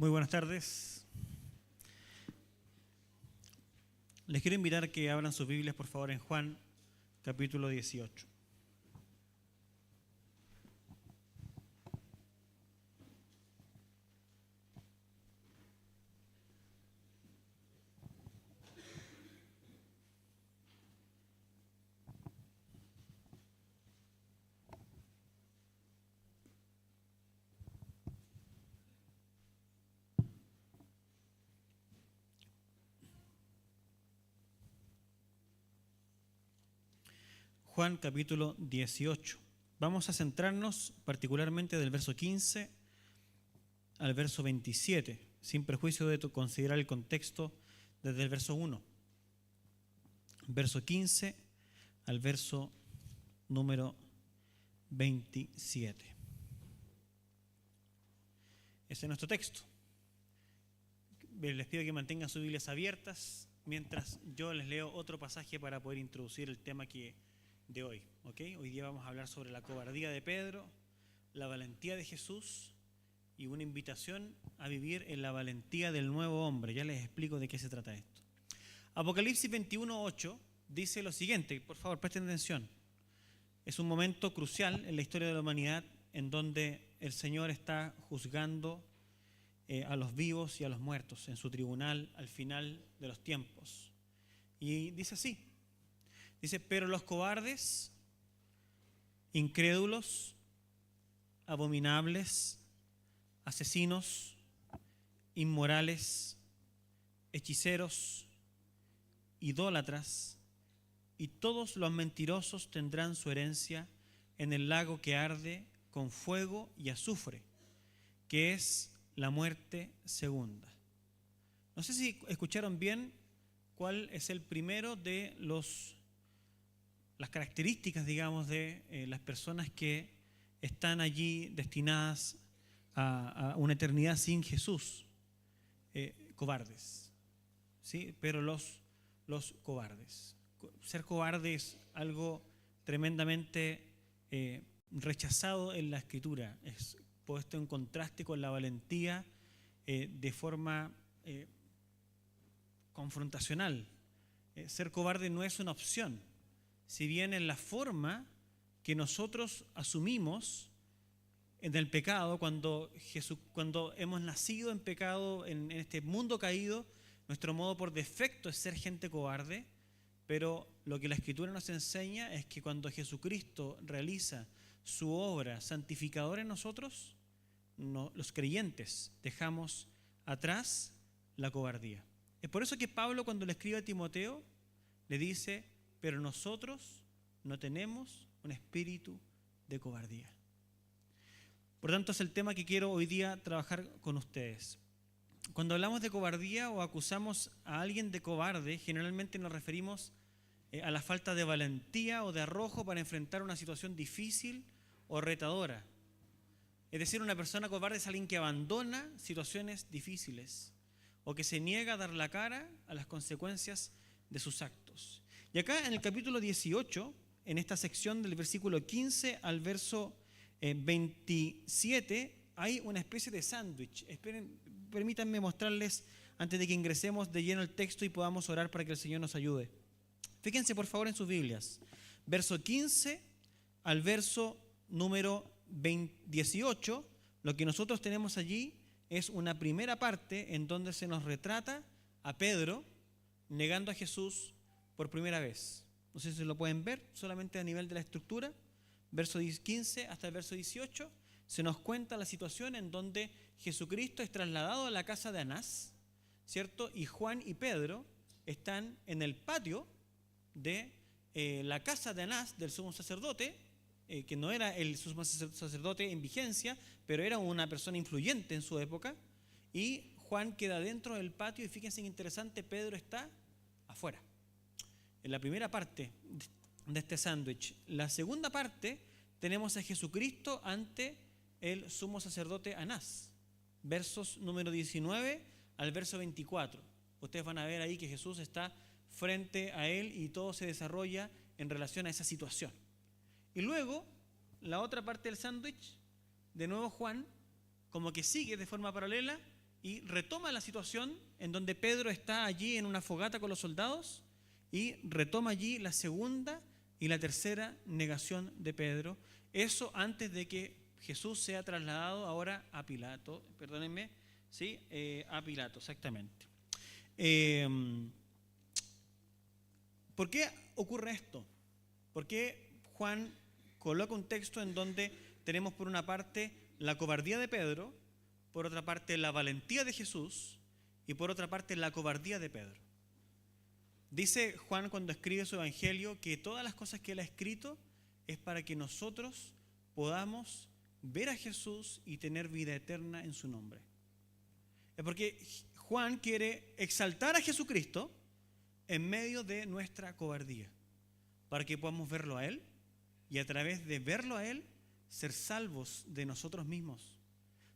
Muy buenas tardes. Les quiero invitar a que abran sus Biblias, por favor, en Juan, capítulo 18. Juan capítulo 18. Vamos a centrarnos particularmente del verso 15 al verso 27, sin perjuicio de considerar el contexto desde el verso 1. Verso 15 al verso número 27. Ese es nuestro texto. Les pido que mantengan sus Biblias abiertas mientras yo les leo otro pasaje para poder introducir el tema de hoy. ¿Okay? Hoy día vamos a hablar sobre la cobardía de Pedro, la valentía de Jesús y una invitación a vivir en la valentía del nuevo hombre. Ya les explico de qué se trata esto. Apocalipsis 21:8 dice lo siguiente, por favor presten atención. Es un momento crucial en la historia de la humanidad en donde el Señor está juzgando a los vivos y a los muertos en su tribunal al final de los tiempos. Y dice así. Dice, pero los cobardes, incrédulos, abominables, asesinos, inmorales, hechiceros, idólatras y todos los mentirosos tendrán su herencia en el lago que arde con fuego y azufre, que es la muerte segunda. No sé si escucharon bien cuál es el primero de las características, digamos, de las personas que están allí destinadas a una eternidad sin Jesús. Cobardes, ¿sí? Pero los cobardes. Ser cobarde es algo tremendamente rechazado en la Escritura. Es puesto en contraste con la valentía de forma confrontacional. Ser cobarde no es una opción. Si bien en la forma que nosotros asumimos en el pecado, cuando hemos nacido en pecado, en este mundo caído, nuestro modo por defecto es ser gente cobarde, pero lo que la Escritura nos enseña es que cuando Jesucristo realiza su obra santificadora en nosotros, los creyentes dejamos atrás la cobardía. Es por eso que Pablo, cuando le escribe a Timoteo, le dice, pero nosotros no tenemos un espíritu de cobardía. Por tanto, es el tema que quiero hoy día trabajar con ustedes. Cuando hablamos de cobardía o acusamos a alguien de cobarde, generalmente nos referimos a la falta de valentía o de arrojo para enfrentar una situación difícil o retadora. Es decir, una persona cobarde es alguien que abandona situaciones difíciles o que se niega a dar la cara a las consecuencias de sus actos. Y acá en el capítulo 18, en esta sección del versículo 15 al verso 27, hay una especie de sándwich. Permítanme mostrarles, antes de que ingresemos de lleno al texto y podamos orar para que el Señor nos ayude. Fíjense por favor en sus Biblias. Verso 15 al verso número 18, lo que nosotros tenemos allí es una primera parte en donde se nos retrata a Pedro negando a Jesús por primera vez. No sé si lo pueden ver, solamente a nivel de la estructura. Verso 15 hasta el verso 18, se nos cuenta la situación en donde Jesucristo es trasladado a la casa de Anás, ¿cierto? Y Juan y Pedro están en el patio de la casa de Anás, del sumo sacerdote, que no era el sumo sacerdote en vigencia, pero era una persona influyente en su época, y Juan queda dentro del patio y fíjense qué interesante, Pedro está afuera. En la primera parte de este sándwich. La segunda parte tenemos a Jesucristo ante el sumo sacerdote Anás, versos número 19 al verso 24. Ustedes van a ver ahí que Jesús está frente a él y todo se desarrolla en relación a esa situación. Y luego, la otra parte del sándwich, de nuevo Juan, como que sigue de forma paralela y retoma la situación en donde Pedro está allí en una fogata con los soldados y retoma allí la segunda y la tercera negación de Pedro. Eso antes de que Jesús sea trasladado ahora a Pilato, perdónenme, ¿sí? A Pilato, exactamente. ¿Por qué ocurre esto? ¿Por qué Juan coloca un texto en donde tenemos por una parte la cobardía de Pedro, por otra parte la valentía de Jesús y por otra parte la cobardía de Pedro? Dice Juan cuando escribe su evangelio que todas las cosas que él ha escrito es para que nosotros podamos ver a Jesús y tener vida eterna en su nombre. Es porque Juan quiere exaltar a Jesucristo en medio de nuestra cobardía, para que podamos verlo a Él y a través de verlo a Él ser salvos de nosotros mismos,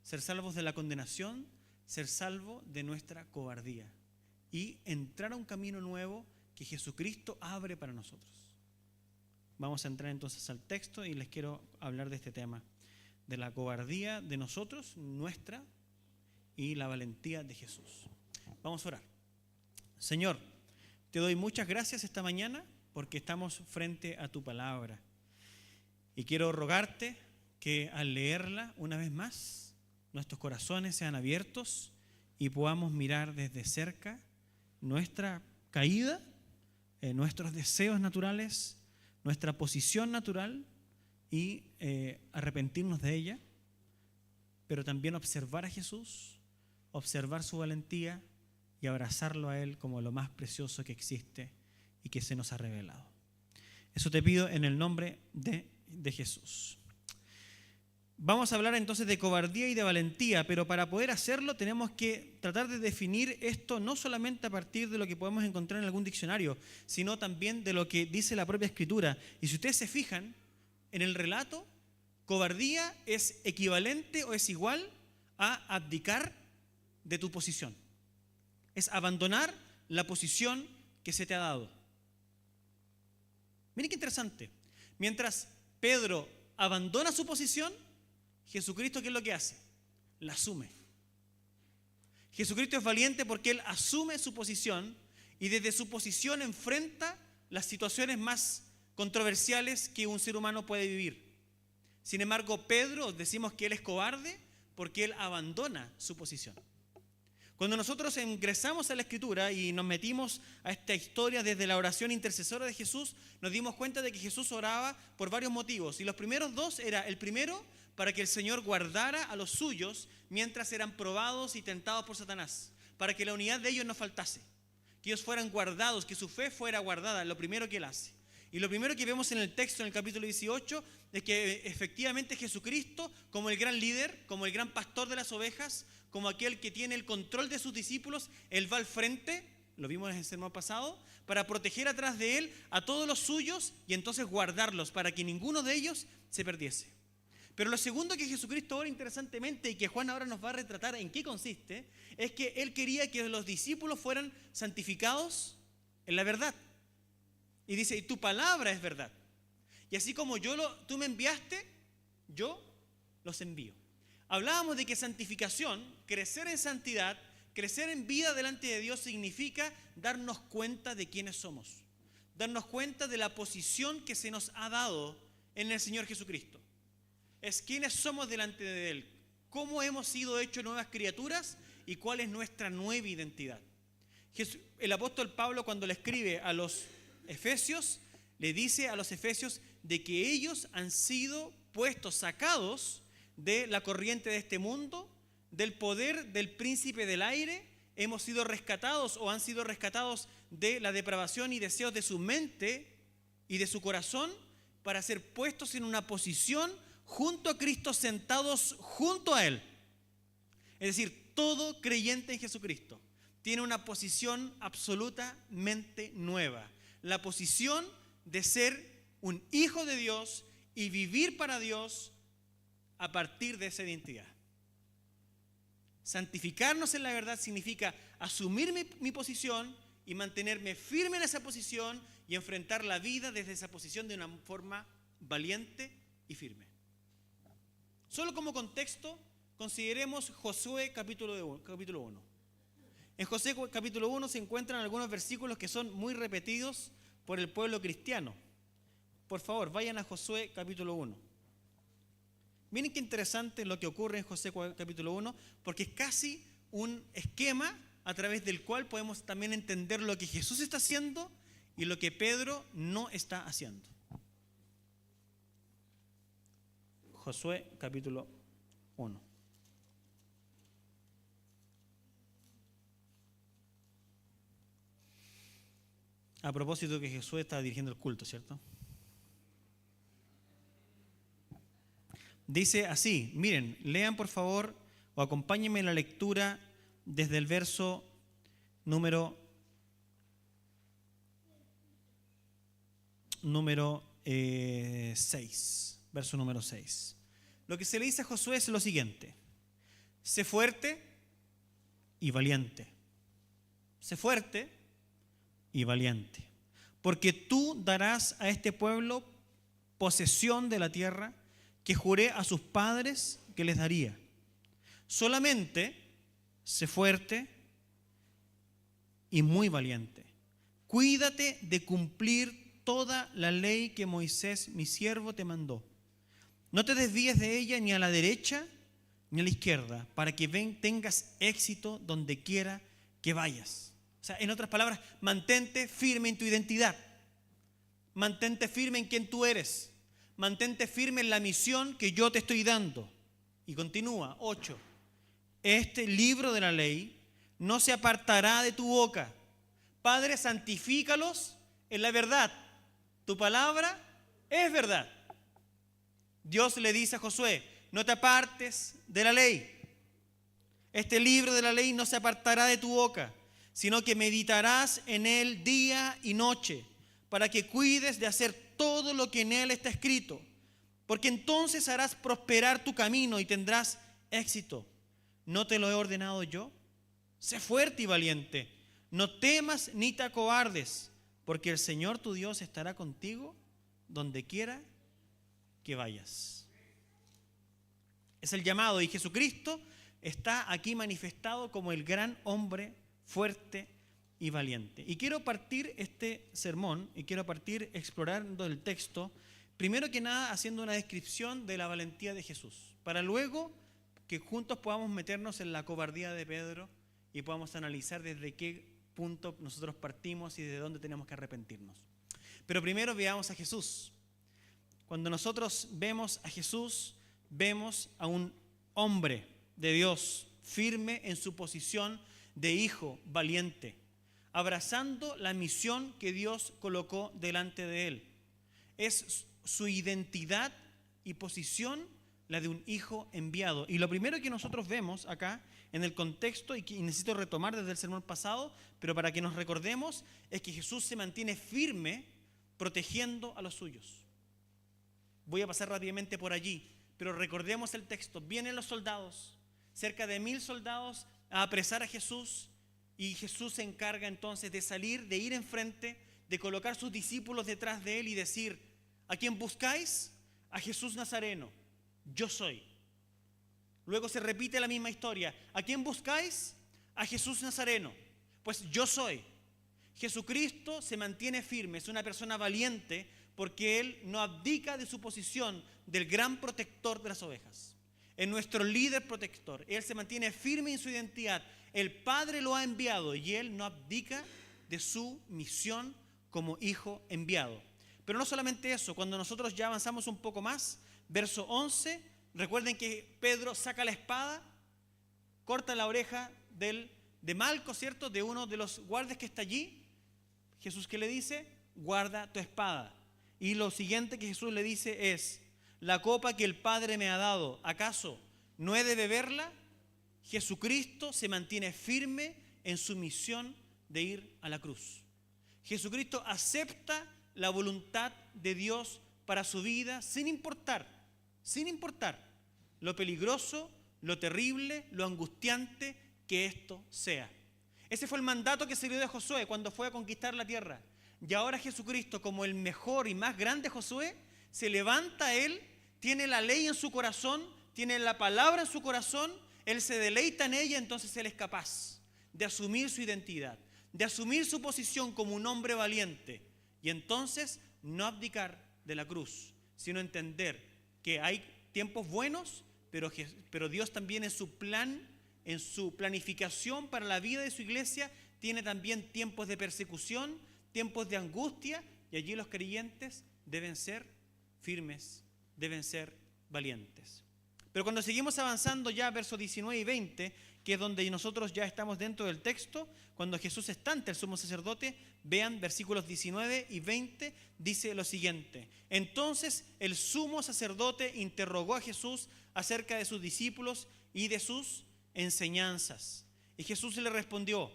ser salvos de la condenación, ser salvos de nuestra cobardía y entrar a un camino nuevo que Jesucristo abre para nosotros. Vamos a entrar entonces al texto y les quiero hablar de este tema, de la cobardía de nosotros, nuestra, y la valentía de Jesús. Vamos a orar. Señor, te doy muchas gracias esta mañana porque estamos frente a tu palabra. Y quiero rogarte que al leerla una vez más, nuestros corazones sean abiertos y podamos mirar desde cerca nuestra caída, nuestros deseos naturales, nuestra posición natural y arrepentirnos de ella, pero también observar a Jesús, observar su valentía y abrazarlo a Él como lo más precioso que existe y que se nos ha revelado. Eso te pido en el nombre de Jesús. Vamos a hablar entonces de cobardía y de valentía, pero para poder hacerlo tenemos que tratar de definir esto no solamente a partir de lo que podemos encontrar en algún diccionario, sino también de lo que dice la propia Escritura. Y si ustedes se fijan, en el relato, cobardía es equivalente o es igual a abdicar de tu posición. Es abandonar la posición que se te ha dado. Miren qué interesante. Mientras Pedro abandona su posición, Jesucristo, ¿qué es lo que hace? La asume. Jesucristo es valiente porque Él asume su posición y desde su posición enfrenta las situaciones más controversiales que un ser humano puede vivir. Sin embargo, Pedro, decimos que él es cobarde porque él abandona su posición. Cuando nosotros ingresamos a la Escritura y nos metimos a esta historia desde la oración intercesora de Jesús, nos dimos cuenta de que Jesús oraba por varios motivos. Y los primeros dos era, el primero, para que el Señor guardara a los suyos mientras eran probados y tentados por Satanás, para que la unidad de ellos no faltase, que ellos fueran guardados, que su fe fuera guardada, lo primero que Él hace. Y lo primero que vemos en el texto, en el capítulo 18, es que efectivamente Jesucristo, como el gran líder, como el gran pastor de las ovejas, como aquel que tiene el control de sus discípulos, Él va al frente, lo vimos en el sermón pasado, para proteger atrás de Él a todos los suyos y entonces guardarlos para que ninguno de ellos se perdiese. Pero lo segundo que Jesucristo ora interesantemente y que Juan ahora nos va a retratar en qué consiste, es que Él quería que los discípulos fueran santificados en la verdad. Y dice, y tu palabra es verdad. Y así como tú me enviaste, yo los envío. Hablábamos de que santificación, crecer en santidad, crecer en vida delante de Dios significa darnos cuenta de quiénes somos. Darnos cuenta de la posición que se nos ha dado en el Señor Jesucristo. Es quiénes somos delante de Él, cómo hemos sido hechos nuevas criaturas y cuál es nuestra nueva identidad. El apóstol Pablo, cuando le escribe a los Efesios, le dice a los efesios de que ellos han sido puestos, sacados de la corriente de este mundo, del poder del príncipe del aire, hemos sido rescatados o han sido rescatados de la depravación y deseos de su mente y de su corazón para ser puestos en una posición junto a Cristo, sentados junto a Él. Es decir, todo creyente en Jesucristo tiene una posición absolutamente nueva. La posición de ser un hijo de Dios y vivir para Dios a partir de esa identidad. Santificarnos en la verdad significa asumir mi posición y mantenerme firme en esa posición y enfrentar la vida desde esa posición de una forma valiente y firme. Solo como contexto, Consideremos Josué capítulo 1. En Josué capítulo 1 se encuentran algunos versículos que son muy repetidos por el pueblo cristiano. Por favor, vayan a Josué capítulo 1. Miren qué interesante lo que ocurre en Josué capítulo 1, porque es casi un esquema a través del cual podemos también entender lo que Jesús está haciendo y lo que Pedro no está haciendo. Josué capítulo 1. A propósito que Jesús está dirigiendo el culto, ¿cierto? Dice así, miren, lean por favor o acompáñenme en la lectura desde el verso número 6, verso número 6. Lo que se le dice a Josué es lo siguiente: sé fuerte y valiente. Sé fuerte y valiente, porque tú darás a este pueblo posesión de la tierra que juré a sus padres que les daría. Solamente sé fuerte y muy valiente. Cuídate de cumplir toda la ley que Moisés, mi siervo, te mandó. No te desvíes de ella ni a la derecha ni a la izquierda, para que tengas éxito donde quiera que vayas. O sea, en otras palabras, mantente firme en tu identidad. Mantente firme en quien tú eres. Mantente firme en la misión que yo te estoy dando. Y continúa, 8. Este libro de la ley no se apartará de tu boca. Padre, santifícalos en la verdad. Tu palabra es verdad. Dios le dice a Josué, no te apartes de la ley. Este libro de la ley no se apartará de tu boca, sino que meditarás en él día y noche, para que cuides de hacer todo lo que en él está escrito, porque entonces harás prosperar tu camino y tendrás éxito. ¿No te lo he ordenado yo? Sé fuerte y valiente, no temas ni te acobardes, porque el Señor tu Dios estará contigo donde quiera que vayas. Es el llamado, y Jesucristo está aquí manifestado como el gran hombre fuerte y valiente. Y quiero partir este sermón y quiero partir explorando el texto, primero que nada haciendo una descripción de la valentía de Jesús, para luego que juntos podamos meternos en la cobardía de Pedro y podamos analizar desde qué punto nosotros partimos y de dónde tenemos que arrepentirnos. Pero primero veamos a Jesús. Cuando nosotros vemos a Jesús, vemos a un hombre de Dios firme en su posición de hijo valiente, abrazando la misión que Dios colocó delante de él. Es su identidad y posición la de un hijo enviado. Y lo primero que nosotros vemos acá en el contexto, y que necesito retomar desde el sermón pasado, pero para que nos recordemos, es que Jesús se mantiene firme protegiendo a los suyos. Voy a pasar rápidamente por allí, pero recordemos el texto. Vienen los soldados, cerca de 1000 soldados, a apresar a Jesús, y Jesús se encarga entonces de salir, de ir enfrente, de colocar sus discípulos detrás de él y decir: ¿a quién buscáis? A Jesús Nazareno, yo soy. Luego se repite la misma historia: ¿a quién buscáis? A Jesús Nazareno, pues yo soy. Jesucristo se mantiene firme, es una persona valiente, porque él no abdica de su posición del gran protector de las ovejas. Es nuestro líder protector. Él se mantiene firme en su identidad. El Padre lo ha enviado y él no abdica de su misión como hijo enviado. Pero no solamente eso, cuando nosotros ya avanzamos un poco más, verso 11, recuerden que Pedro saca la espada, corta la oreja de Malco, ¿cierto? De uno de los guardias que está allí. Jesús, ¿qué le dice? Guarda tu espada. Y lo siguiente que Jesús le dice es: la copa que el Padre me ha dado, ¿acaso no he de beberla? Jesucristo se mantiene firme en su misión de ir a la cruz. Jesucristo acepta la voluntad de Dios para su vida sin importar lo peligroso, lo terrible, lo angustiante que esto sea. Ese fue el mandato que se le dio a Josué cuando fue a conquistar la tierra. Y ahora Jesucristo, como el mejor y más grande Josué, se levanta él, tiene la ley en su corazón, tiene la palabra en su corazón, él se deleita en ella, entonces él es capaz de asumir su identidad, de asumir su posición como un hombre valiente y entonces no abdicar de la cruz, sino entender que hay tiempos buenos, pero Dios también en su plan, en su planificación para la vida de su iglesia, tiene también tiempos de persecución, tiempos de angustia, y allí los creyentes deben ser firmes, deben ser valientes. Pero cuando seguimos avanzando ya versos 19 y 20, que es donde nosotros ya estamos dentro del texto, cuando Jesús está ante el sumo sacerdote, vean versículos 19 y 20, dice lo siguiente: entonces el sumo sacerdote interrogó a Jesús acerca de sus discípulos y de sus enseñanzas. Y Jesús le respondió: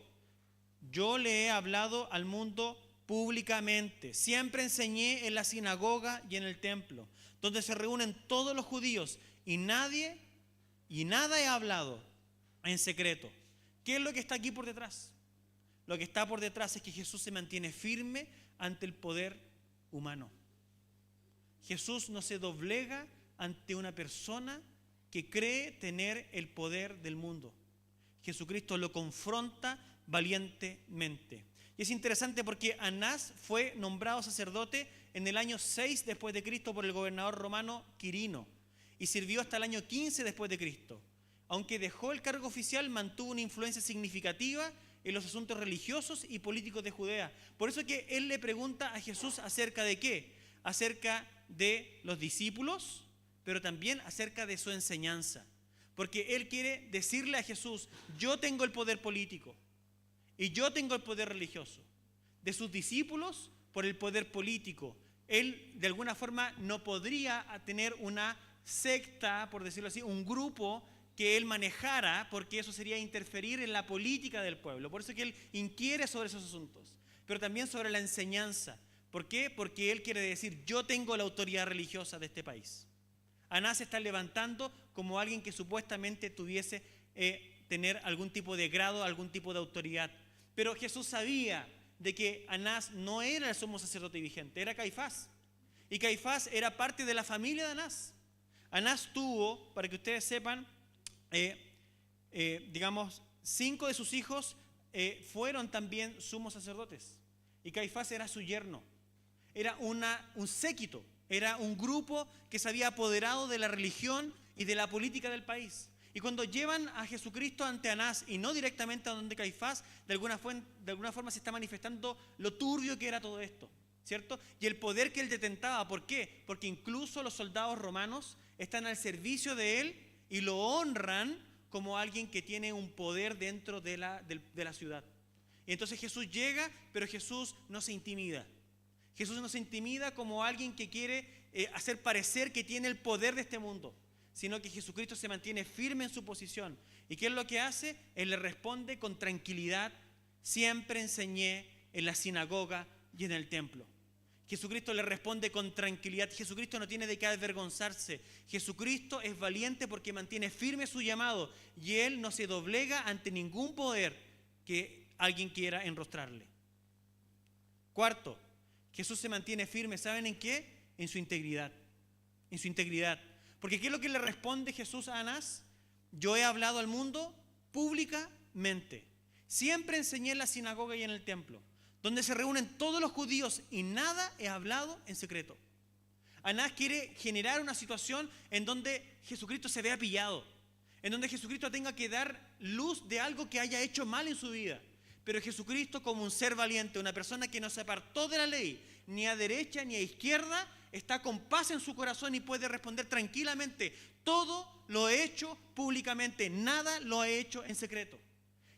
yo le he hablado al mundo públicamente, siempre enseñé en la sinagoga y en el templo, donde se reúnen todos los judíos, y nada he hablado en secreto. ¿Qué es lo que está aquí por detrás? Lo que está por detrás es que Jesús se mantiene firme ante el poder humano. Jesús no se doblega ante una persona que cree tener el poder del mundo. Jesucristo lo confronta valientemente. Y es interesante porque Anás fue nombrado sacerdote en el año 6 después de Cristo por el gobernador romano Quirino y sirvió hasta el año 15 después de Cristo. Aunque dejó el cargo oficial, mantuvo una influencia significativa en los asuntos religiosos y políticos de Judea. Por eso es que él le pregunta a Jesús acerca de qué, acerca de los discípulos, pero también acerca de su enseñanza. Porque él quiere decirle a Jesús: yo tengo el poder político y yo tengo el poder religioso. De sus discípulos, por el poder político. Él de alguna forma no podría tener una secta, por decirlo así, un grupo que él manejara, porque eso sería interferir en la política del pueblo. Por eso es que él inquiere sobre esos asuntos, pero también sobre la enseñanza. ¿Por qué? Porque él quiere decir: yo tengo la autoridad religiosa de este país. Anás se está levantando como alguien que supuestamente tuviese tener algún tipo de grado, algún tipo de autoridad. Pero Jesús sabía de que Anás no era el sumo sacerdote vigente, era Caifás. Y Caifás era parte de la familia de Anás. Anás tuvo, para que ustedes sepan, digamos, 5 de sus hijos fueron también sumos sacerdotes. Y Caifás era su yerno. Era un séquito, era un grupo que se había apoderado de la religión y de la política del país. Y cuando llevan a Jesucristo ante Anás y no directamente a donde Caifás, de alguna forma se está manifestando lo turbio que era todo esto, ¿cierto? Y el poder que él detentaba. ¿Por qué? Porque incluso los soldados romanos están al servicio de él y lo honran como alguien que tiene un poder dentro de la ciudad. Y entonces Jesús llega, pero Jesús no se intimida. Jesús no se intimida como alguien que quiere hacer parecer que tiene el poder de este mundo, sino que Jesucristo se mantiene firme en su posición. ¿Y qué es lo que hace? Él le responde con tranquilidad: siempre enseñé en la sinagoga y en el templo. Jesucristo le responde con tranquilidad. Jesucristo no tiene de qué avergonzarse. Jesucristo es valiente porque mantiene firme su llamado y él no se doblega ante ningún poder que alguien quiera enrostrarle. Cuarto, Jesús se mantiene firme. ¿Saben en qué? En su integridad. En su integridad. Porque ¿qué es lo que le responde Jesús a Anás? Yo he hablado al mundo públicamente. Siempre enseñé en la sinagoga y en el templo, donde se reúnen todos los judíos, y nada he hablado en secreto. Anás quiere generar una situación en donde Jesucristo se vea pillado, en donde Jesucristo tenga que dar luz de algo que haya hecho mal en su vida. Pero Jesucristo, como un ser valiente, una persona que no se apartó de la ley, ni a derecha ni a izquierda, está con paz en su corazón y puede responder tranquilamente: todo lo he hecho públicamente, nada lo he hecho en secreto.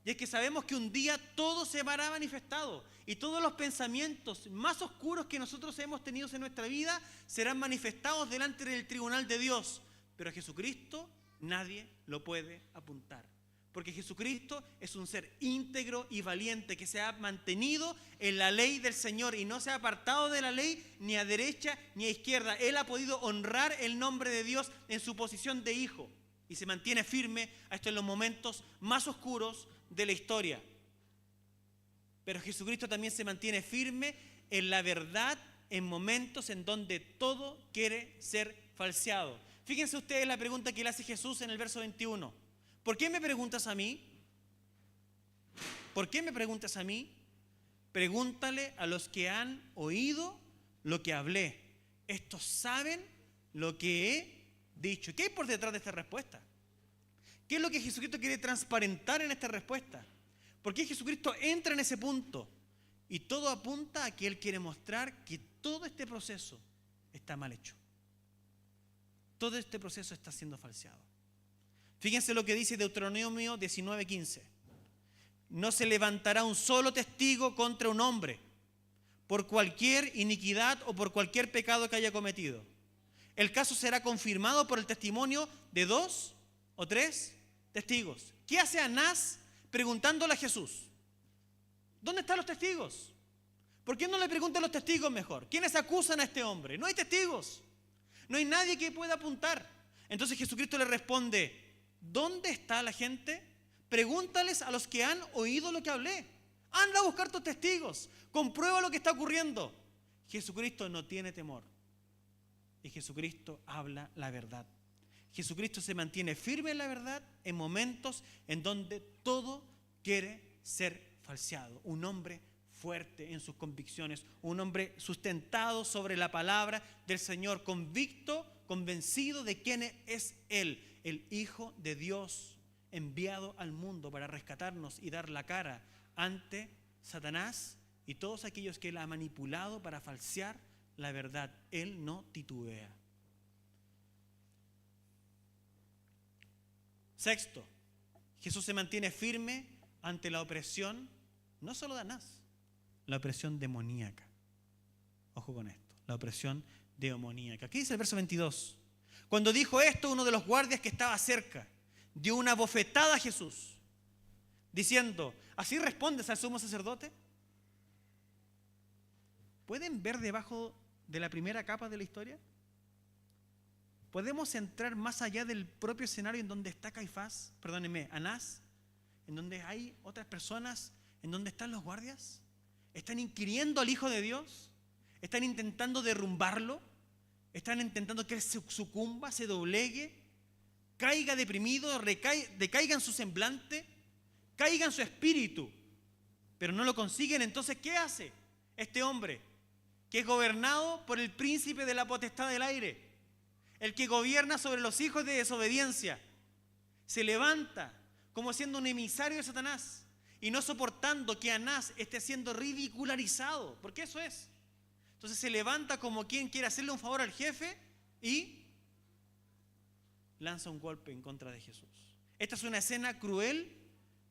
Y es que sabemos que un día todo se verá manifestado y todos los pensamientos más oscuros que nosotros hemos tenido en nuestra vida serán manifestados delante del tribunal de Dios. Pero a Jesucristo nadie lo puede apuntar, porque Jesucristo es un ser íntegro y valiente que se ha mantenido en la ley del Señor y no se ha apartado de la ley ni a derecha ni a izquierda. Él ha podido honrar el nombre de Dios en su posición de hijo y se mantiene firme hasta en los momentos más oscuros de la historia. Pero Jesucristo también se mantiene firme en la verdad en momentos en donde todo quiere ser falseado. Fíjense ustedes la pregunta que le hace Jesús en el verso 21. ¿Por qué me preguntas a mí? ¿Por qué me preguntas a mí? Pregúntale a los que han oído lo que hablé. Estos saben lo que he dicho. ¿Qué hay por detrás de esta respuesta? ¿Qué es lo que Jesucristo quiere transparentar en esta respuesta? ¿Por qué Jesucristo entra en ese punto? Y todo apunta a que Él quiere mostrar que todo este proceso está mal hecho. Todo este proceso está siendo falseado. Fíjense lo que dice Deuteronomio 19:15. No se levantará un solo testigo contra un hombre por cualquier iniquidad o por cualquier pecado que haya cometido. El caso será confirmado por el testimonio de 2 o 3 testigos. ¿Qué hace Anás preguntándole a Jesús? ¿Dónde están los testigos? ¿Por qué no le preguntan a los testigos mejor? ¿Quiénes acusan a este hombre? No hay testigos. No hay nadie que pueda apuntar. Entonces Jesucristo le responde, ¿dónde está la gente? Pregúntales a los que han oído lo que hablé. Anda a buscar tus testigos. Comprueba lo que está ocurriendo. Jesucristo no tiene temor. Y Jesucristo habla la verdad. Jesucristo se mantiene firme en la verdad en momentos en donde todo quiere ser falseado. Un hombre fuerte en sus convicciones, un hombre sustentado sobre la palabra del Señor, convicto, convencido de quién es Él, el Hijo de Dios, enviado al mundo para rescatarnos y dar la cara ante Satanás y todos aquellos que Él ha manipulado para falsear la verdad. Él no titubea. Sexto, Jesús se mantiene firme ante la opresión, no solo de Anás, la opresión demoníaca. Ojo con esto, la opresión demoníaca. ¿Qué dice el verso 22? Cuando dijo esto, uno de los guardias que estaba cerca dio una bofetada a Jesús, diciendo, ¿así respondes al sumo sacerdote? ¿Pueden ver debajo de la primera capa de la historia? ¿Podemos entrar más allá del propio escenario en donde está Anás, en donde hay otras personas, en donde están los guardias? ¿Están inquiriendo al Hijo de Dios? ¿Están intentando derrumbarlo? ¿Están intentando que Él se sucumba, se doblegue, caiga deprimido, decaiga en su semblante, caiga en su espíritu? Pero no lo consiguen. Entonces, ¿qué hace este hombre que es gobernado por el príncipe de la potestad del aire? El que gobierna sobre los hijos de desobediencia. Se levanta como siendo un emisario de Satanás y no soportando que Anás esté siendo ridicularizado, porque eso es. Entonces se levanta como quien quiere hacerle un favor al jefe y lanza un golpe en contra de Jesús. Esta es una escena cruel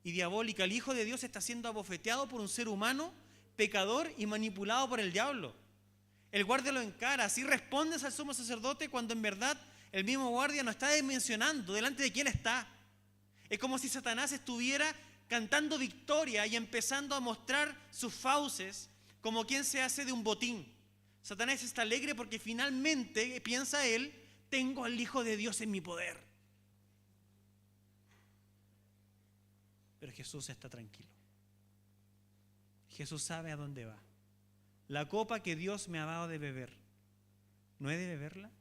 y diabólica. El Hijo de Dios está siendo abofeteado por un ser humano, pecador y manipulado por el diablo. El guardia lo encara. ¿Así respondes al sumo sacerdote? Cuando en verdad el mismo guardia no está dimensionando delante de quién está. Es como si Satanás estuviera cantando victoria y empezando a mostrar sus fauces como quien se hace de un botín. Satanás está alegre porque finalmente, piensa él, tengo al Hijo de Dios en mi poder. Pero Jesús está tranquilo. Jesús sabe a dónde va. La copa que Dios me ha dado de beber, ¿no he de beberla?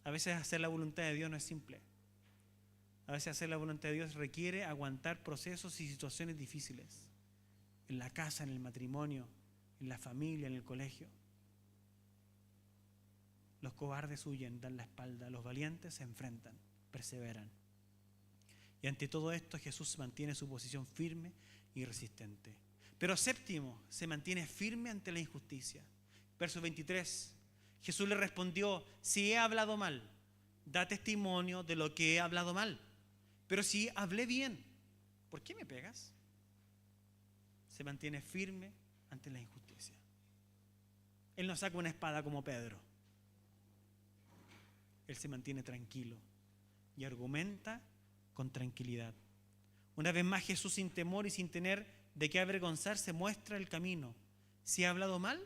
A veces hacer la voluntad de Dios no es simple. A veces hacer la voluntad de Dios requiere aguantar procesos y situaciones difíciles. En la casa, en el matrimonio, en la familia, en el colegio. Los cobardes huyen, dan la espalda. Los valientes se enfrentan, perseveran. Y ante todo esto Jesús mantiene su posición firme y resistente. Pero séptimo, se mantiene firme ante la injusticia. Verso 23. Jesús le respondió, si he hablado mal, da testimonio de lo que he hablado mal. Pero si hablé bien, ¿por qué me pegas? Se mantiene firme ante la injusticia. Él no saca una espada como Pedro. Él se mantiene tranquilo y argumenta con tranquilidad. Una vez más Jesús, sin temor y sin tener de qué avergonzarse, muestra el camino. Si ha hablado mal,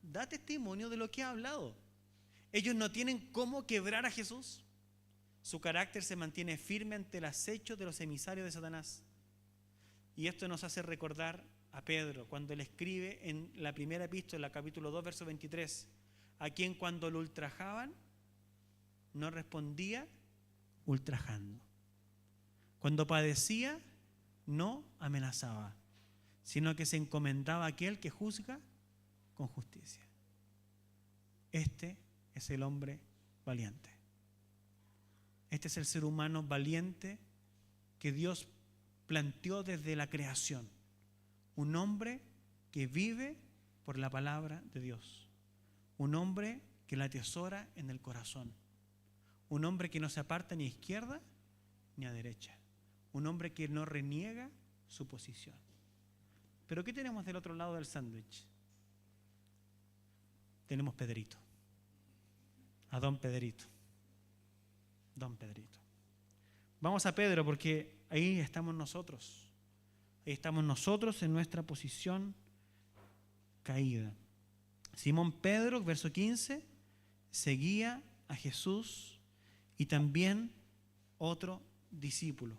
da testimonio de lo que ha hablado. Ellos no tienen cómo quebrar a Jesús. Su carácter se mantiene firme ante el acecho de los emisarios de Satanás. Y esto nos hace recordar a Pedro cuando él escribe en la primera epístola, capítulo 2, verso 23. a quien cuando lo ultrajaban, no respondía ultrajando. Cuando padecía, no amenazaba, sino que se encomendaba a aquel que juzga con justicia. Este es el hombre valiente. Este es el ser humano valiente que Dios planteó desde la creación. Un hombre que vive por la palabra de Dios. Un hombre que la atesora en el corazón. Un hombre que no se aparta ni a izquierda ni a derecha. Un hombre que no reniega su posición. Pero ¿qué tenemos del otro lado del sándwich? Tenemos Pedrito. A don Pedrito. Don Pedrito. Vamos a Pedro porque ahí estamos nosotros. Ahí estamos nosotros en nuestra posición caída. Simón Pedro, verso 15, seguía a Jesús y también otro discípulo.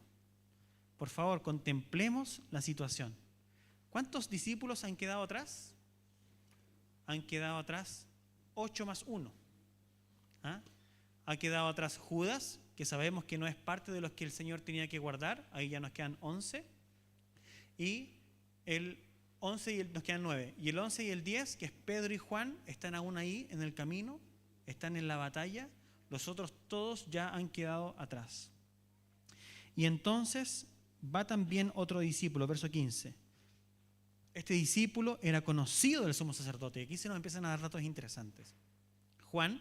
Por favor, contemplemos la situación. ¿Cuántos discípulos han quedado atrás? Han quedado atrás 8 más 1. Ha quedado atrás Judas, que sabemos que no es parte de los que el Señor tenía que guardar. Ahí ya nos quedan 11. Y el 11 y nos quedan 9. Y el 11 y el 10, que es Pedro y Juan, están aún ahí en el camino, están en la batalla. Los otros todos ya han quedado atrás. Y entonces va también otro discípulo, verso 15. Este discípulo era conocido del sumo sacerdote. Y aquí se nos empiezan a dar datos interesantes. Juan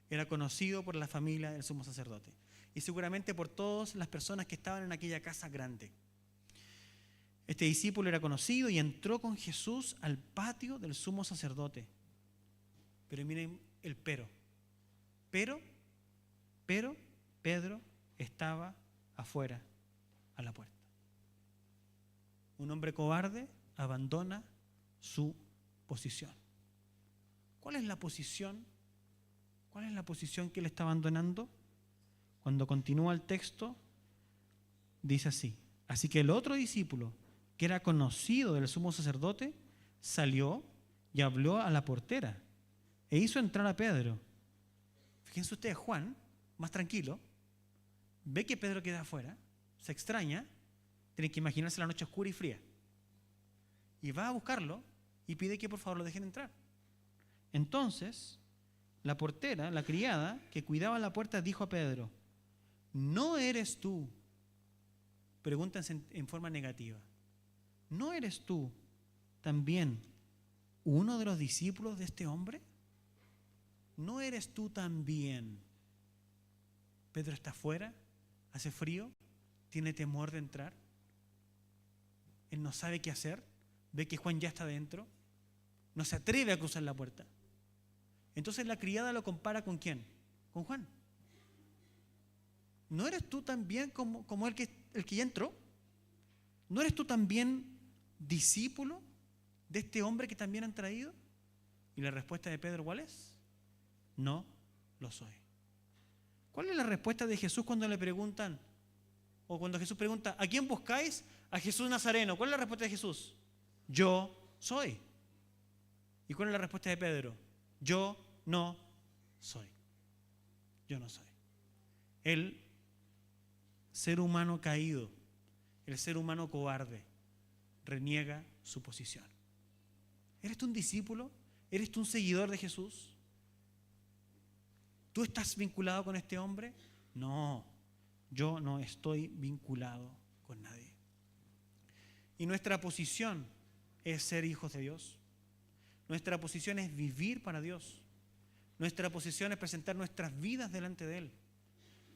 era conocido por la familia del sumo sacerdote. Y seguramente por todas las personas que estaban en aquella casa grande. Este discípulo era conocido y entró con Jesús al patio del sumo sacerdote. Pero miren el pero. Pero Pedro estaba afuera, a la puerta. Un hombre cobarde abandona su posición. ¿Cuál es la posición? ¿Cuál es la posición que él está abandonando? Cuando continúa el texto, dice así. Así que el otro discípulo, que era conocido del sumo sacerdote, salió y habló a la portera e hizo entrar a Pedro. Fíjense ustedes, Juan, más tranquilo, ve que Pedro queda afuera, se extraña, tienen que imaginarse la noche oscura y fría, y va a buscarlo y pide que por favor lo dejen entrar. Entonces, la portera, la criada que cuidaba la puerta, dijo a Pedro: ¿no eres tú? Pregúntense en forma negativa. ¿No eres tú también uno de los discípulos de este hombre? ¿No eres tú también? Pedro está afuera, hace frío, tiene temor de entrar. Él no sabe qué hacer, ve que Juan ya está dentro, no se atreve a cruzar la puerta. Entonces la criada lo compara ¿con quién? Con Juan. ¿No eres tú también como el que ya entró? ¿No eres tú también discípulo de este hombre que también han traído? Y la respuesta de Pedro, ¿cuál es? No lo soy. ¿Cuál es la respuesta de Jesús cuando le preguntan, o cuando Jesús pregunta, ¿a quién buscáis? A Jesús Nazareno. ¿Cuál es la respuesta de Jesús? Yo soy. ¿Y cuál es la respuesta de Pedro? Yo no soy. Yo no soy. El ser humano caído, el ser humano cobarde, reniega su posición. ¿Eres tú un discípulo? ¿Eres tú un seguidor de Jesús? ¿Tú estás vinculado con este hombre? No, yo no estoy vinculado con nadie. Y nuestra posición es ser hijos de Dios. Nuestra posición es vivir para Dios. Nuestra posición es presentar nuestras vidas delante de Él.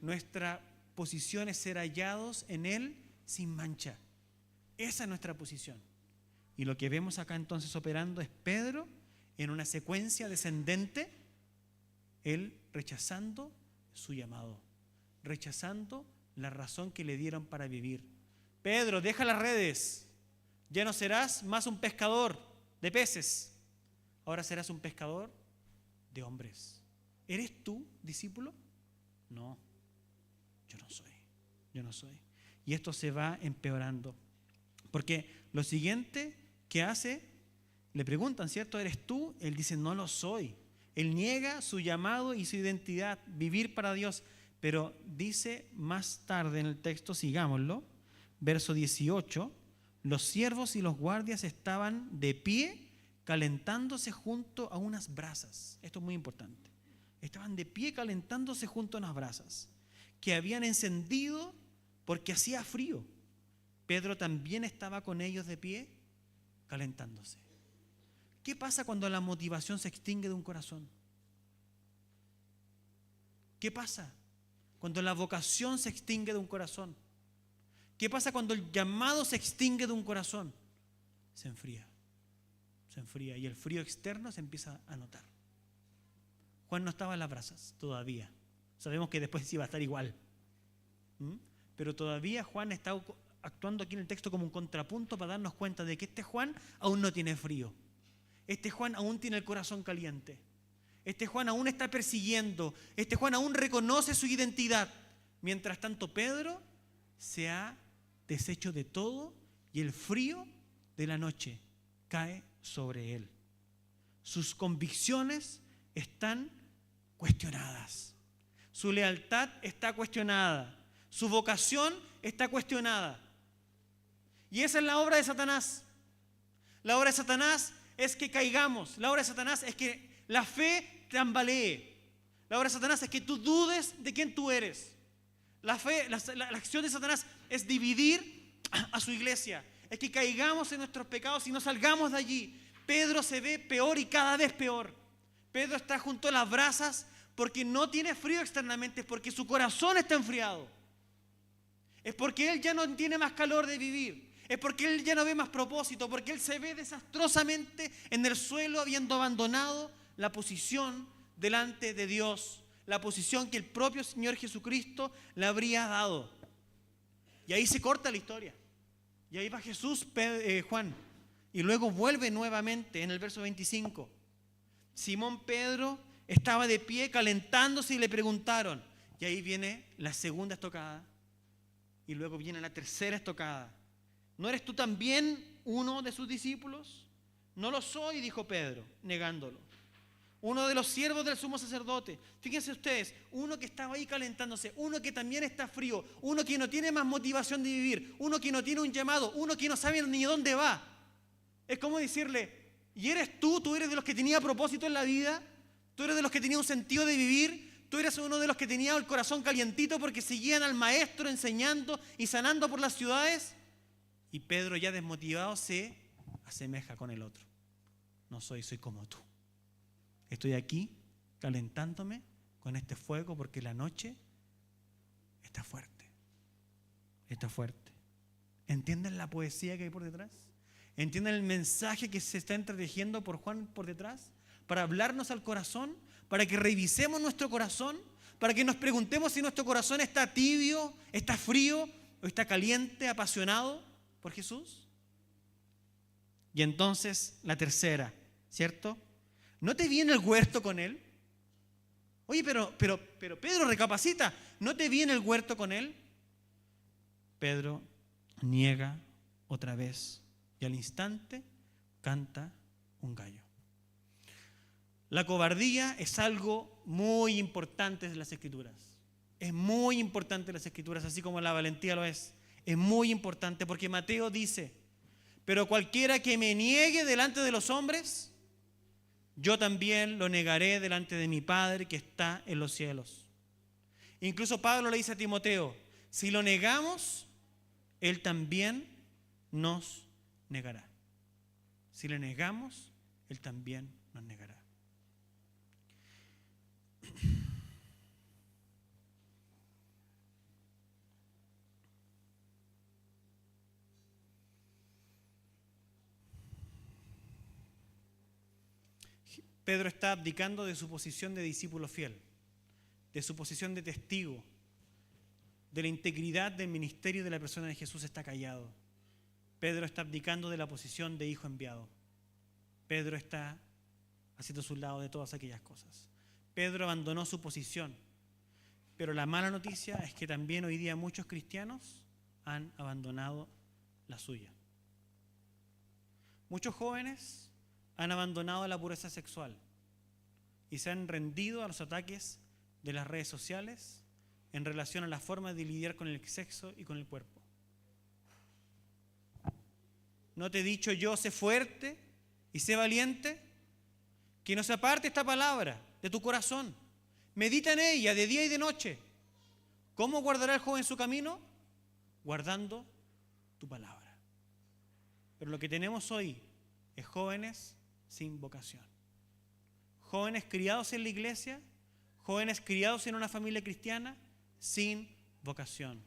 Nuestra posición es ser hallados en Él sin mancha. Esa es nuestra posición. Y lo que vemos acá entonces operando es Pedro en una secuencia descendente, él rechazando su llamado, rechazando la razón que le dieron para vivir. Pedro, deja las redes, ya no serás más un pescador de peces, ahora serás un pescador de hombres. ¿Eres tú discípulo? No, yo no soy. Y esto se va empeorando, porque lo siguiente que hace, le preguntan, ¿cierto? ¿Eres tú? Él dice, no lo soy. Él niega su llamado y su identidad, vivir para Dios. Pero dice más tarde en el texto, sigámoslo, verso 18, los siervos y los guardias estaban de pie calentándose junto a unas brasas. Esto es muy importante. Estaban de pie calentándose junto a unas brasas que habían encendido porque hacía frío. Pedro también estaba con ellos de pie calentándose. ¿Qué pasa cuando la motivación se extingue de un corazón? ¿Qué pasa cuando la vocación se extingue de un corazón? ¿Qué pasa cuando el llamado se extingue de un corazón? Se enfría y el frío externo se empieza a notar. Juan no estaba en las brasas todavía. Sabemos que después iba a estar igual. Pero todavía Juan está actuando aquí en el texto como un contrapunto para darnos cuenta de que este Juan aún no tiene frío. Este Juan aún tiene el corazón caliente. Este Juan aún está persiguiendo. Este Juan aún reconoce su identidad. Mientras tanto, Pedro se ha deshecho de todo y el frío de la noche cae sobre él. Sus convicciones están cuestionadas. Su lealtad está cuestionada. Su vocación está cuestionada. Y esa es la obra de Satanás. La obra de Satanás es que caigamos. La obra de Satanás es que la fe tambalee. La obra de Satanás es que tú dudes de quién tú eres. La acción de Satanás es dividir a su iglesia. Es que caigamos en nuestros pecados y no salgamos de allí. Pedro se ve peor y cada vez peor. Pedro está junto a las brasas porque no tiene frío externamente, es porque su corazón está enfriado. Es porque él ya no tiene más calor de vivir. Es porque él ya no ve más propósito, porque él se ve desastrosamente en el suelo, habiendo abandonado la posición delante de Dios, la posición que el propio Señor Jesucristo le habría dado. Y ahí se corta la historia. Y ahí va Jesús, Juan, y luego vuelve nuevamente en el verso 25. Simón Pedro estaba de pie calentándose y le preguntaron. Y ahí viene la segunda estocada. Y luego viene la tercera estocada. ¿No eres tú también uno de sus discípulos? No lo soy, dijo Pedro, negándolo. Uno de los siervos del sumo sacerdote. Fíjense ustedes, uno que estaba ahí calentándose, uno que también está frío, uno que no tiene más motivación de vivir, uno que no tiene un llamado, uno que no sabe ni dónde va. Es como decirle, ¿y eres tú? ¿Tú eres de los que tenía propósito en la vida? ¿Tú eres de los que tenía un sentido de vivir? ¿Tú eres uno de los que tenía el corazón calientito porque seguían al maestro enseñando y sanando por las ciudades? Y Pedro, ya desmotivado, se asemeja con el otro. No soy como tú. Estoy aquí calentándome con este fuego porque la noche está fuerte. Está fuerte. ¿Entienden la poesía que hay por detrás? ¿Entienden el mensaje que se está entretejiendo por Juan por detrás? Para hablarnos al corazón, para que revisemos nuestro corazón, para que nos preguntemos si nuestro corazón está tibio, está frío o está caliente, apasionado por Jesús. Y entonces la tercera, ¿cierto? ¿No te vi en el huerto con él? Oye, pero Pedro, recapacita, ¿no te vi en el huerto con él? Pedro niega otra vez y al instante canta un gallo. La cobardía es algo muy importante en las Escrituras. Es muy importante en las Escrituras, así como la valentía lo es. Es muy importante porque Mateo dice, pero cualquiera que me niegue delante de los hombres, yo también lo negaré delante de mi Padre que está en los cielos. Incluso Pablo le dice a Timoteo, si lo negamos, Él también nos negará. Si le negamos, Él también nos negará. Pedro está abdicando de su posición de discípulo fiel, de su posición de testigo, de la integridad del ministerio de la persona de Jesús está callado. Pedro está abdicando de la posición de hijo enviado. Pedro está haciendo su lado de todas aquellas cosas. Pedro abandonó su posición, pero la mala noticia es que también hoy día muchos cristianos han abandonado la suya. Muchos jóvenes han abandonado la pureza sexual y se han rendido a los ataques de las redes sociales en relación a la forma de lidiar con el sexo y con el cuerpo. ¿No te he dicho yo, sé fuerte y sé valiente? Que no se aparte esta palabra de tu corazón. Medita en ella de día y de noche. ¿Cómo guardará el joven su camino? Guardando tu palabra. Pero lo que tenemos hoy es jóvenes sin vocación. Jóvenes criados en la iglesia, jóvenes criados en una familia cristiana sin vocación.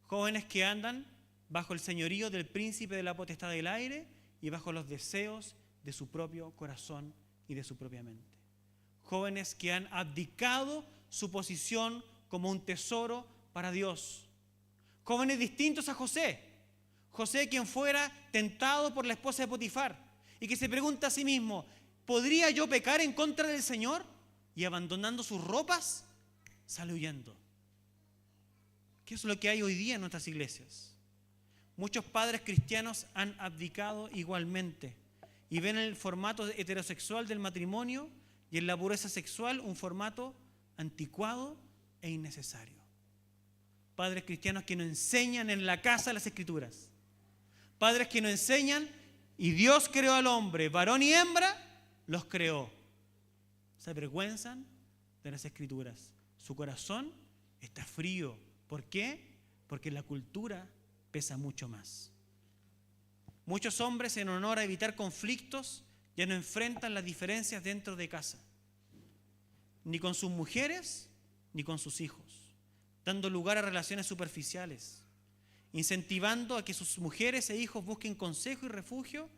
Jóvenes que andan bajo el señorío del príncipe de la potestad del aire y bajo los deseos de su propio corazón y de su propia mente. Jóvenes que han abdicado su posición como un tesoro para Dios. Jóvenes distintos a José. José, quien fuera tentado por la esposa de Potifar y que se pregunta a sí mismo, ¿podría yo pecar en contra del Señor? Y abandonando sus ropas, sale huyendo. ¿Qué es lo que hay hoy día en nuestras iglesias? Muchos padres cristianos han abdicado igualmente y ven el formato heterosexual del matrimonio y en la pureza sexual un formato anticuado e innecesario. Padres cristianos que no enseñan en la casa las Escrituras. Padres que no enseñan, y Dios creó al hombre, varón y hembra, los creó. Se avergüenzan de las Escrituras. Su corazón está frío. ¿Por qué? Porque la cultura pesa mucho más. Muchos hombres, en honor a evitar conflictos, ya no enfrentan las diferencias dentro de casa, ni con sus mujeres, ni con sus hijos, dando lugar a relaciones superficiales, incentivando a que sus mujeres e hijos busquen consejo y refugio,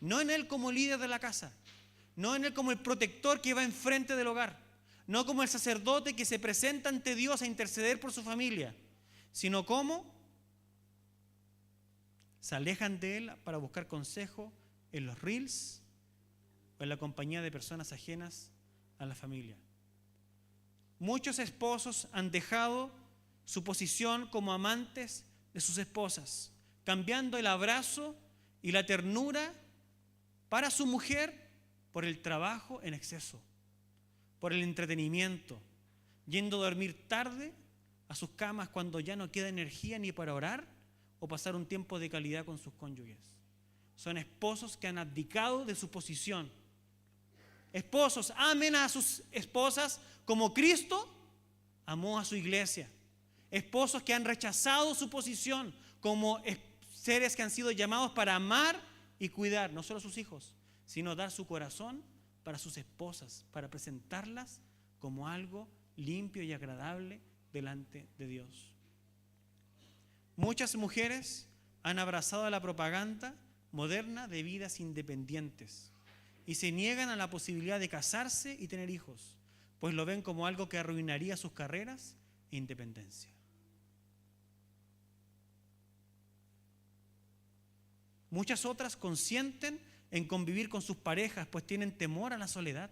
no en él como líder de la casa, no en él como el protector que va enfrente del hogar, no como el sacerdote que se presenta ante Dios a interceder por su familia, sino como se alejan de él para buscar consejo en los reels o en la compañía de personas ajenas a la familia. Muchos esposos han dejado su posición como amantes de sus esposas, cambiando el abrazo y la ternura para su mujer por el trabajo en exceso, por el entretenimiento, yendo a dormir tarde a sus camas cuando ya no queda energía ni para orar o pasar un tiempo de calidad con sus cónyuges. Son esposos que han abdicado de su posición. Esposos, amen a sus esposas como Cristo amó a su iglesia. Esposos que han rechazado su posición como seres que han sido llamados para amar y cuidar, no solo a sus hijos, sino dar su corazón para sus esposas, para presentarlas como algo limpio y agradable delante de Dios. Muchas mujeres han abrazado la propaganda moderna de vidas independientes y se niegan a la posibilidad de casarse y tener hijos, pues lo ven como algo que arruinaría sus carreras e independencia. Muchas otras consienten en convivir con sus parejas, pues tienen temor a la soledad.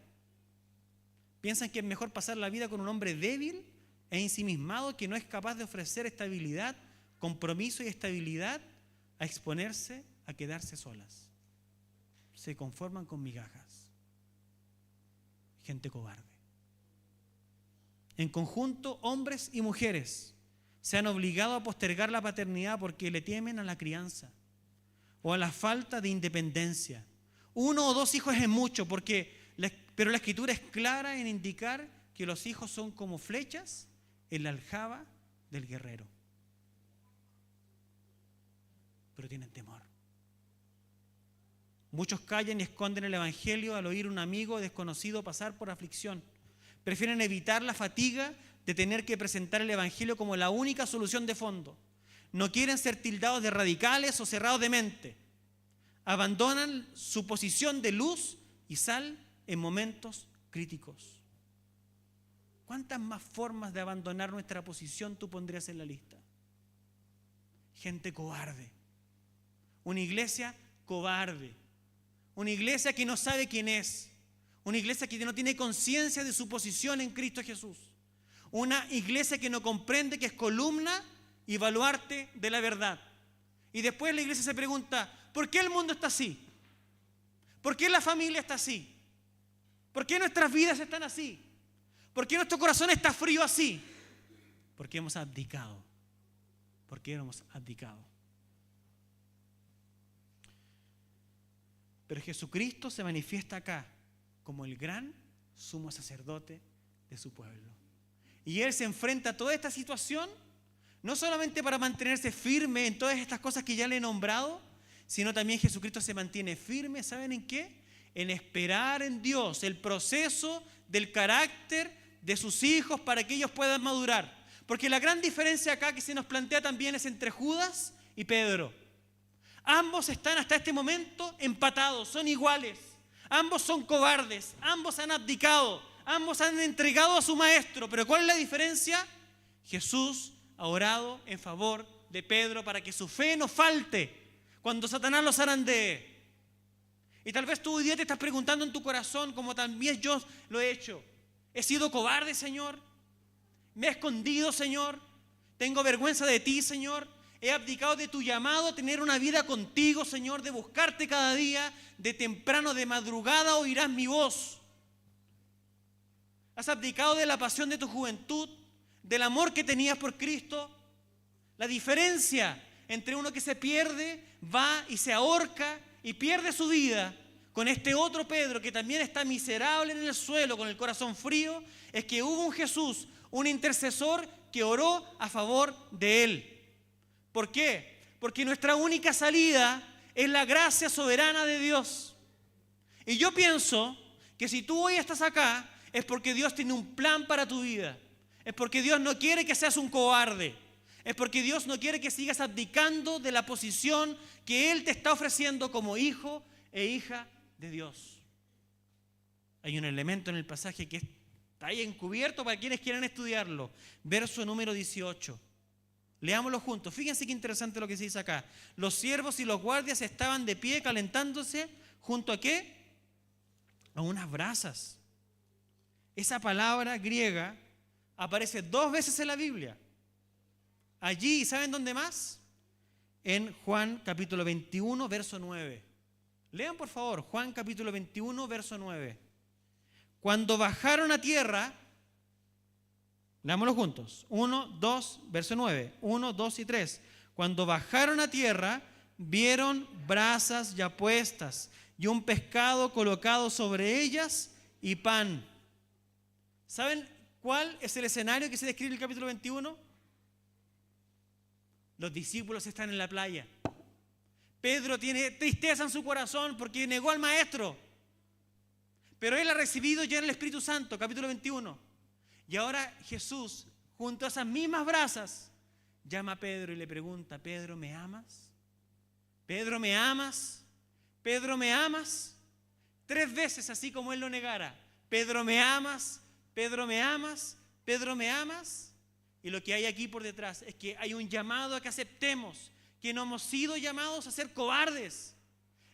Piensan que es mejor pasar la vida con un hombre débil e ensimismado que no es capaz de ofrecer estabilidad, compromiso y estabilidad, a exponerse a quedarse solas. Se conforman con migajas. Gente cobarde. En conjunto, hombres y mujeres se han obligado a postergar la paternidad porque le temen a la crianza o a la falta de independencia. 1 o 2 hijos es mucho, pero la Escritura es clara en indicar que los hijos son como flechas en la aljaba del guerrero. Pero tienen temor. Muchos callan y esconden el Evangelio al oír a un amigo desconocido pasar por aflicción. Prefieren evitar la fatiga de tener que presentar el Evangelio como la única solución de fondo. No quieren ser tildados de radicales o cerrados de mente. Abandonan su posición de luz y sal en momentos críticos. ¿Cuántas más formas de abandonar nuestra posición tú pondrías en la lista? Gente cobarde. Una iglesia cobarde. Una iglesia que no sabe quién es. Una iglesia que no tiene conciencia de su posición en Cristo Jesús. Una iglesia que no comprende que es columna y baluarte de la verdad. Y después la iglesia se pregunta, ¿por qué el mundo está así? ¿Por qué la familia está así? ¿Por qué nuestras vidas están así? ¿Por qué nuestro corazón está frío así? Porque hemos abdicado. Porque hemos abdicado. Pero Jesucristo se manifiesta acá como el gran sumo sacerdote de su pueblo. Y Él se enfrenta a toda esta situación, no solamente para mantenerse firme en todas estas cosas que ya le he nombrado, sino también Jesucristo se mantiene firme, ¿saben en qué? En esperar en Dios el proceso del carácter de sus hijos para que ellos puedan madurar. Porque la gran diferencia acá que se nos plantea también es entre Judas y Pedro. Ambos están hasta este momento empatados, son iguales. Ambos son cobardes, ambos han abdicado, ambos han entregado a su maestro. Pero ¿cuál es la diferencia? Jesús ha orado en favor de Pedro para que su fe no falte cuando Satanás los zarandee. Y tal vez tú hoy día te estás preguntando en tu corazón, como también yo lo he hecho: ¿he sido cobarde, Señor? ¿Me he escondido, Señor? ¿Tengo vergüenza de ti, Señor? ¿He abdicado de tu llamado a tener una vida contigo, Señor? De buscarte cada día, de temprano, de madrugada oirás mi voz. ¿Has abdicado de la pasión de tu juventud, del amor que tenías por Cristo? La diferencia entre uno que se pierde, va y se ahorca y pierde su vida, con este otro Pedro que también está miserable en el suelo, con el corazón frío, es que hubo un Jesús, un intercesor que oró a favor de él. ¿Por qué? Porque nuestra única salida es la gracia soberana de Dios. Y yo pienso que si tú hoy estás acá, es porque Dios tiene un plan para tu vida. Es porque Dios no quiere que seas un cobarde. Es porque Dios no quiere que sigas abdicando de la posición que Él te está ofreciendo como hijo e hija de Dios. Hay un elemento en el pasaje que está ahí encubierto para quienes quieran estudiarlo. Verso número 18. Leámoslo juntos. Fíjense qué interesante lo que se dice acá. Los siervos y los guardias estaban de pie calentándose junto a ¿qué? A unas brasas. Esa palabra griega aparece 2 veces en la Biblia. Allí, ¿saben dónde más? En Juan capítulo 21, verso 9. Lean por favor, Juan capítulo 21, verso 9. Cuando bajaron a tierra, leámoslo juntos. 1, 2, verso 9. 1, 2 y 3. Cuando bajaron a tierra, vieron brasas ya puestas y un pescado colocado sobre ellas y pan. ¿Saben cuál es el escenario que se describe en el capítulo 21? Los discípulos están en la playa. Pedro tiene tristeza en su corazón porque negó al maestro. Pero él ha recibido ya en el Espíritu Santo, capítulo 21. Y ahora Jesús, junto a esas mismas brasas, llama a Pedro y le pregunta: Pedro, ¿me amas? Pedro, ¿me amas? Pedro, ¿me amas? 3 veces, así como él lo negara. Pedro, ¿me amas? Pedro, ¿me amas? Pedro, ¿me amas? Y lo que hay aquí por detrás es que hay un llamado a que aceptemos que no hemos sido llamados a ser cobardes.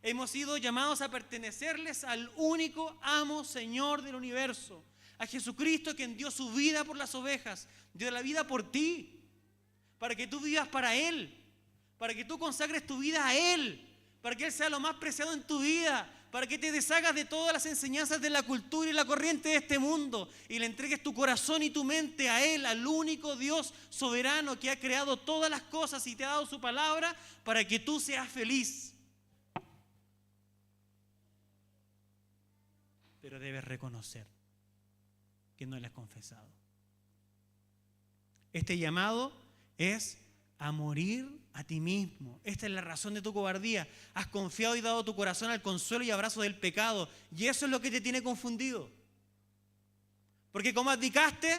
Hemos sido llamados a pertenecerles al único amo, Señor del universo. A Jesucristo, quien dio su vida por las ovejas, dio la vida por ti, para que tú vivas para Él, para que tú consagres tu vida a Él, para que Él sea lo más preciado en tu vida, para que te deshagas de todas las enseñanzas de la cultura y la corriente de este mundo y le entregues tu corazón y tu mente a Él, al único Dios soberano que ha creado todas las cosas y te ha dado su palabra para que tú seas feliz. Pero debes reconocer que no le has confesado. Este llamado es a morir a ti mismo. Esta es la razón de tu cobardía. Has confiado y dado tu corazón al consuelo y abrazo del pecado. Y eso es lo que te tiene confundido. Porque como abdicaste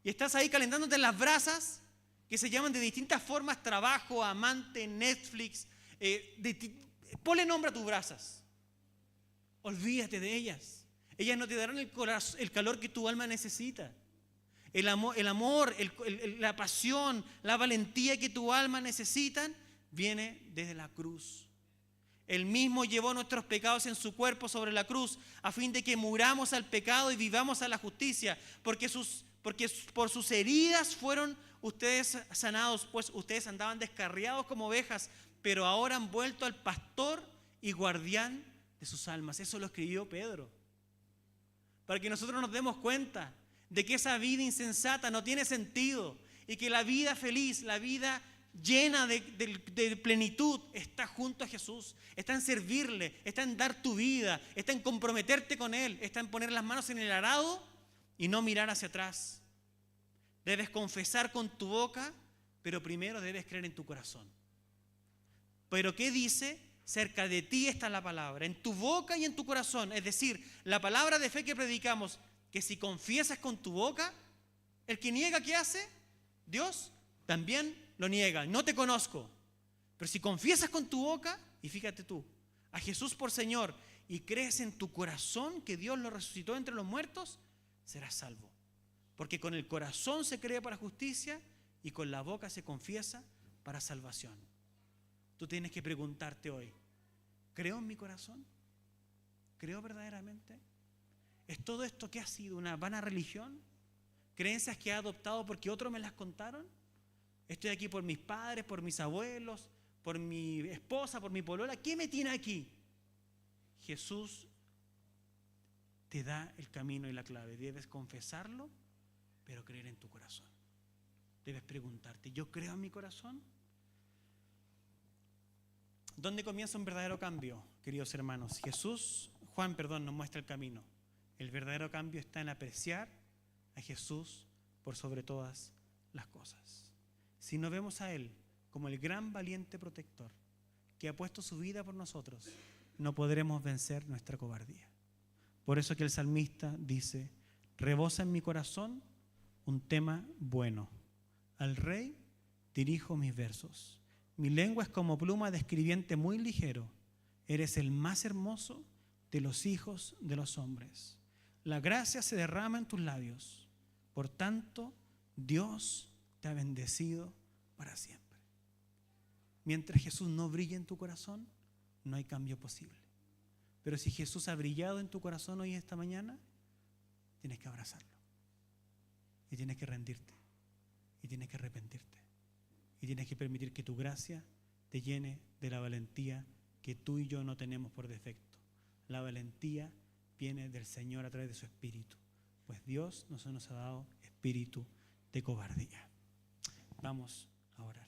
y estás ahí calentándote en las brasas, que se llaman de distintas formas: trabajo, amante, Netflix. Ponle nombre a tus brasas. Olvídate de ellas. Ellas no te darán el calor que tu alma necesita. El amor, la pasión, la valentía que tu alma necesitan viene desde la cruz. Él mismo llevó nuestros pecados en su cuerpo sobre la cruz a fin de que muramos al pecado y vivamos a la justicia, porque por sus heridas fueron ustedes sanados, pues ustedes andaban descarriados como ovejas, pero ahora han vuelto al pastor y guardián de sus almas. Eso lo escribió Pedro. para que nosotros nos demos cuenta de que esa vida insensata no tiene sentido y que la vida feliz, la vida llena de plenitud está junto a Jesús, está en servirle, está en dar tu vida, está en comprometerte con Él, está en poner las manos en el arado y no mirar hacia atrás. Debes confesar con tu boca, pero primero debes creer en tu corazón. Pero ¿qué dice? Cerca de ti está la palabra, en tu boca y en tu corazón. Es decir, la palabra de fe que predicamos, que si confiesas con tu boca, el que niega, ¿qué hace? Dios también lo niega. No te conozco. Pero si confiesas con tu boca, y fíjate tú, a Jesús por Señor, y crees en tu corazón que Dios lo resucitó entre los muertos, serás salvo. Porque con el corazón se cree para justicia y con la boca se confiesa para salvación. Tú tienes que preguntarte hoy, ¿creo en mi corazón? ¿Creo verdaderamente? ¿Es todo esto que ha sido una vana religión? ¿Creencias que he adoptado porque otros me las contaron? ¿Estoy aquí por mis padres, por mis abuelos, por mi esposa, por mi polola? ¿Qué me tiene aquí? Jesús te da el camino y la clave. Debes confesarlo, pero creer en tu corazón. Debes preguntarte, ¿yo creo en mi corazón? ¿Dónde comienza un verdadero cambio, queridos hermanos? Juan nos muestra el camino. El verdadero cambio está en apreciar a Jesús por sobre todas las cosas. Si no vemos a Él como el gran valiente protector que ha puesto su vida por nosotros, no podremos vencer nuestra cobardía. Por eso que el salmista dice, rebosa en mi corazón un tema bueno. Al Rey dirijo mis versos. Mi lengua es como pluma de escribiente muy ligero. Eres el más hermoso de los hijos de los hombres. La gracia se derrama en tus labios. Por tanto, Dios te ha bendecido para siempre. Mientras Jesús no brille en tu corazón, no hay cambio posible. Pero si Jesús ha brillado en tu corazón hoy, esta mañana, tienes que abrazarlo. Y tienes que rendirte. Y tienes que arrepentirte. Y tienes que permitir que tu gracia te llene de la valentía que tú y yo no tenemos por defecto. La valentía viene del Señor a través de su Espíritu. Pues Dios no nos ha dado espíritu de cobardía. Vamos a orar.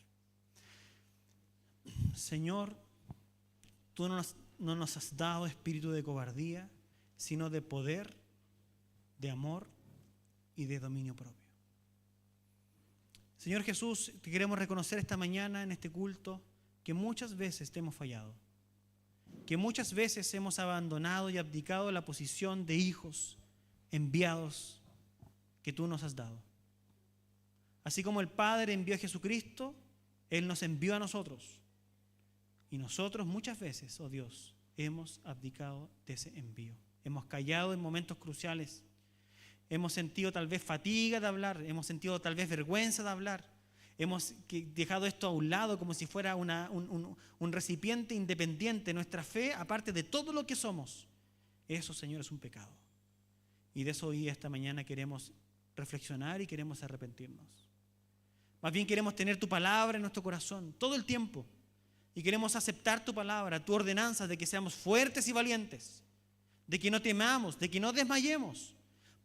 Señor, tú no nos has dado espíritu de cobardía, sino de poder, de amor y de dominio propio. Señor Jesús, te queremos reconocer esta mañana en este culto que muchas veces te hemos fallado, que muchas veces hemos abandonado y abdicado la posición de hijos enviados que tú nos has dado. Así como el Padre envió a Jesucristo, Él nos envió a nosotros. Y nosotros muchas veces, oh Dios, hemos abdicado de ese envío. Hemos callado en momentos cruciales. Hemos sentido tal vez fatiga de hablar, hemos sentido tal vez vergüenza de hablar. Hemos dejado esto a un lado como si fuera un recipiente independiente. Nuestra fe, aparte de todo lo que somos, eso, Señor, es un pecado. Y de eso hoy, esta mañana, queremos reflexionar y queremos arrepentirnos. Más bien queremos tener tu palabra en nuestro corazón todo el tiempo. Y queremos aceptar tu palabra, tu ordenanza de que seamos fuertes y valientes, de que no temamos, de que no desmayemos.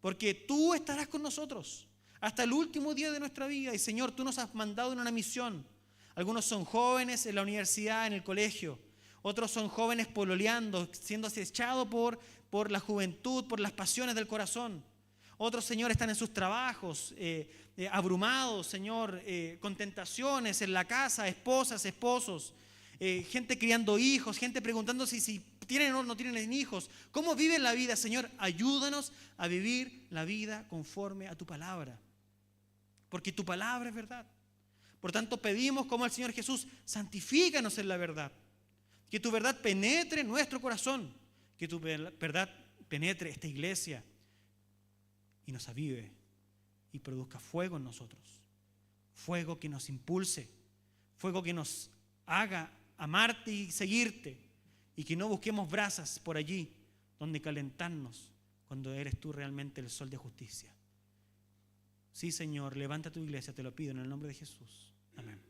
Porque tú estarás con nosotros hasta el último día de nuestra vida. Y Señor, tú nos has mandado en una misión. Algunos son jóvenes en la universidad, en el colegio. Otros son jóvenes pololeando, siendo acechados por la juventud, por las pasiones del corazón. Otros, Señor, están en sus trabajos, abrumados, Señor, con tentaciones en la casa, esposas, esposos. Gente criando hijos, gente preguntándose si tienen o no tienen hijos. ¿Cómo viven la vida, Señor? Ayúdanos a vivir la vida conforme a tu palabra. Porque tu palabra es verdad. Por tanto, pedimos como al Señor Jesús, santifícanos en la verdad. Que tu verdad penetre en nuestro corazón. Que tu verdad penetre esta iglesia y nos avive y produzca fuego en nosotros. Fuego que nos impulse. Fuego que nos haga amarte y seguirte. Y que no busquemos brasas por allí donde calentarnos cuando eres tú realmente el sol de justicia. Sí, Señor, levanta tu iglesia, te lo pido en el nombre de Jesús. Amén.